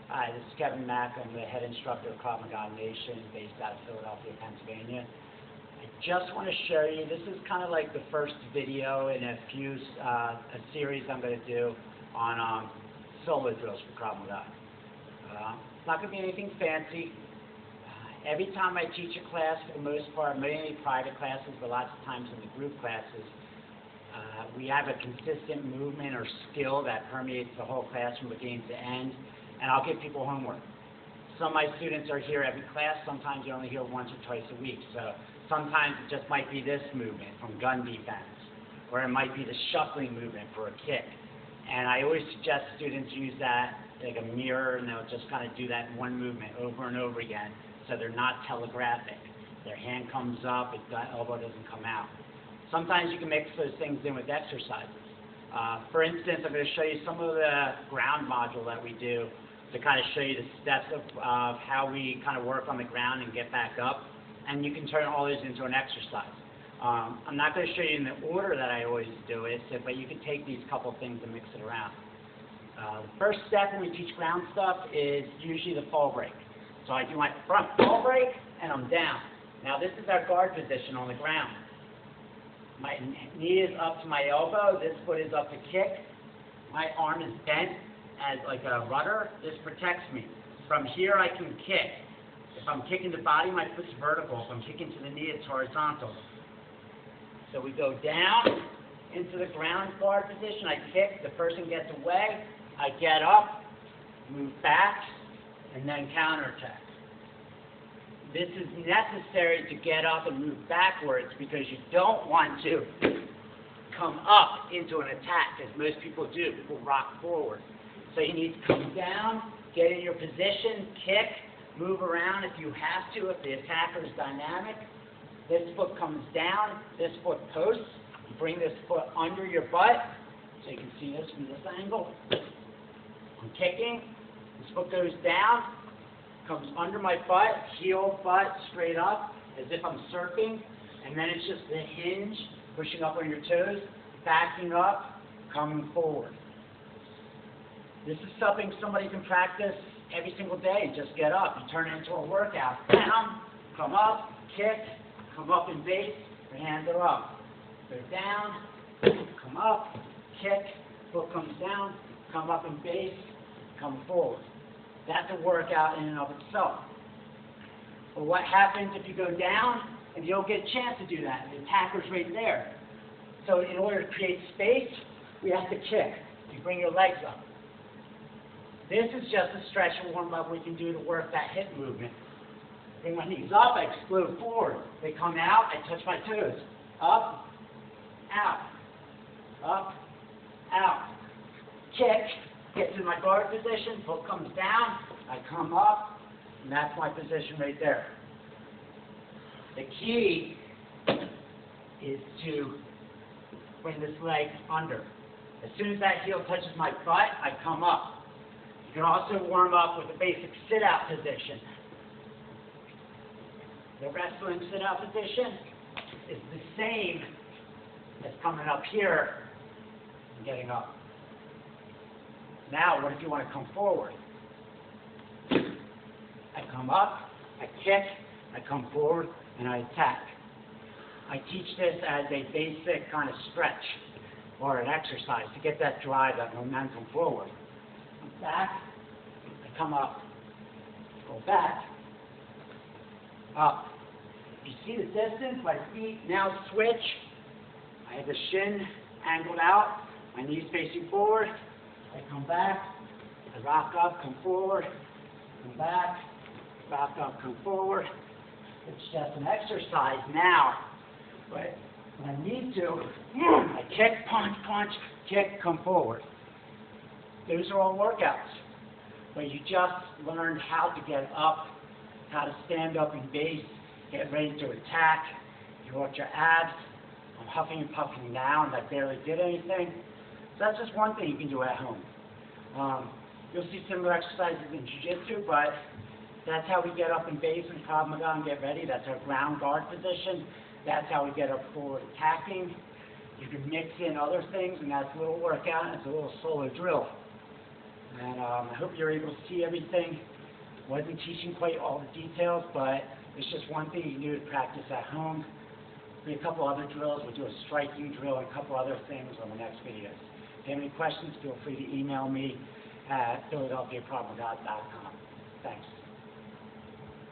Hi, this is Kevin Mack. I'm the head instructor of Krav Maga Nation based out of Philadelphia, Pennsylvania. I just want to show you, this is kind of like the first video in a series I'm going to do on solo drills for Krav Maga. It's not going to be anything fancy. Every time I teach a class, for the most part, mainly private classes, but lots of times in the group classes, we have a consistent movement or skill that permeates the whole class from beginning to end, and I'll give people homework. Some of my students are here every class. Sometimes you're only here once or twice a week. So sometimes it just might be this movement from gun defense, or it might be the shuffling movement for a kick. And I always suggest students use that like a mirror, and they'll just kind of do that one movement over and over again, so they're not telegraphic. Their hand comes up, the elbow doesn't come out. Sometimes you can mix those things in with exercises. For instance, I'm going to show you some of the ground module that we do to kind of show you the steps of how we kind of work on the ground and get back up. And you can turn all these into an exercise. I'm not going to show you in the order that I always do it, but you can take these couple things and mix it around. The first step when we teach ground stuff is usually the fall break. So I do my front fall break, and I'm down. Now this is our guard position on the ground. My knee is up to my elbow, this foot is up to kick. My arm is bent as like a rudder. This protects me. From here I can kick. If I'm kicking the body, my foot's vertical. If I'm kicking to the knee, it's horizontal. So we go down into the ground guard position. I kick, the person gets away. I get up, move back, and then counterattack. This is necessary to get up and move backwards because you don't want to come up into an attack, as most people do. People rock forward. So you need to come down, get in your position, kick, move around if you have to, if the attacker is dynamic. This foot comes down, this foot posts. You bring this foot under your butt, so you can see this from this angle. I'm kicking, this foot goes down, comes under my butt, heel, butt, straight up, as if I'm surfing, and then it's just the hinge, pushing up on your toes, backing up, coming forward. This is something somebody can practice every single day. Just get up. You turn it into a workout. Down, come up, kick, come up in base, your hands are up. Go down, come up, kick, foot comes down, come up in base, come forward. That's a workout in and of itself. But what happens if you go down and you don't get a chance to do that? The attacker's right there. So in order to create space, we have to kick. You bring your legs up. This is just a stretch and warm-up we can do to work that hip movement. Bring my knees up, I explode forward. They come out, I touch my toes. Up, out, up, out. Kick, get to my guard position, foot comes down, I come up, and that's my position right there. The key is to bring this leg under. As soon as that heel touches my butt, I come up. You can also warm up with a basic sit-out position. The wrestling sit-out position is the same as coming up here and getting up. Now, what if you want to come forward? I come up, I kick, I come forward, and I attack. I teach this as a basic kind of stretch or an exercise to get that drive, that momentum forward. I'm back, I come up, go back, up. You see the distance? My feet now switch. I have the shin angled out, my knees facing forward. I come back, I rock up, come forward, come back, rock up, come forward. It's just an exercise now. But when I need to, I kick, punch, punch, kick, come forward. Those are all workouts. But you just learned how to get up, how to stand up in base, get ready to attack. You work your abs. I'm huffing and puffing now, and I barely did anything. So that's just one thing you can do at home. You'll see similar exercises in jiu-jitsu, but that's how we get up in base in Krav Maga and get ready. That's our ground guard position. That's how we get up forward attacking. You can mix in other things, and that's a little workout, and it's a little solo drill. And I hope you're able to see everything. Wasn't teaching quite all the details, but it's just one thing you can do to practice at home. We have a couple other drills. We'll do a striking drill and a couple other things on the next videos. If you have any questions, feel free to email me at philadelphiapravmaga.com. Thanks.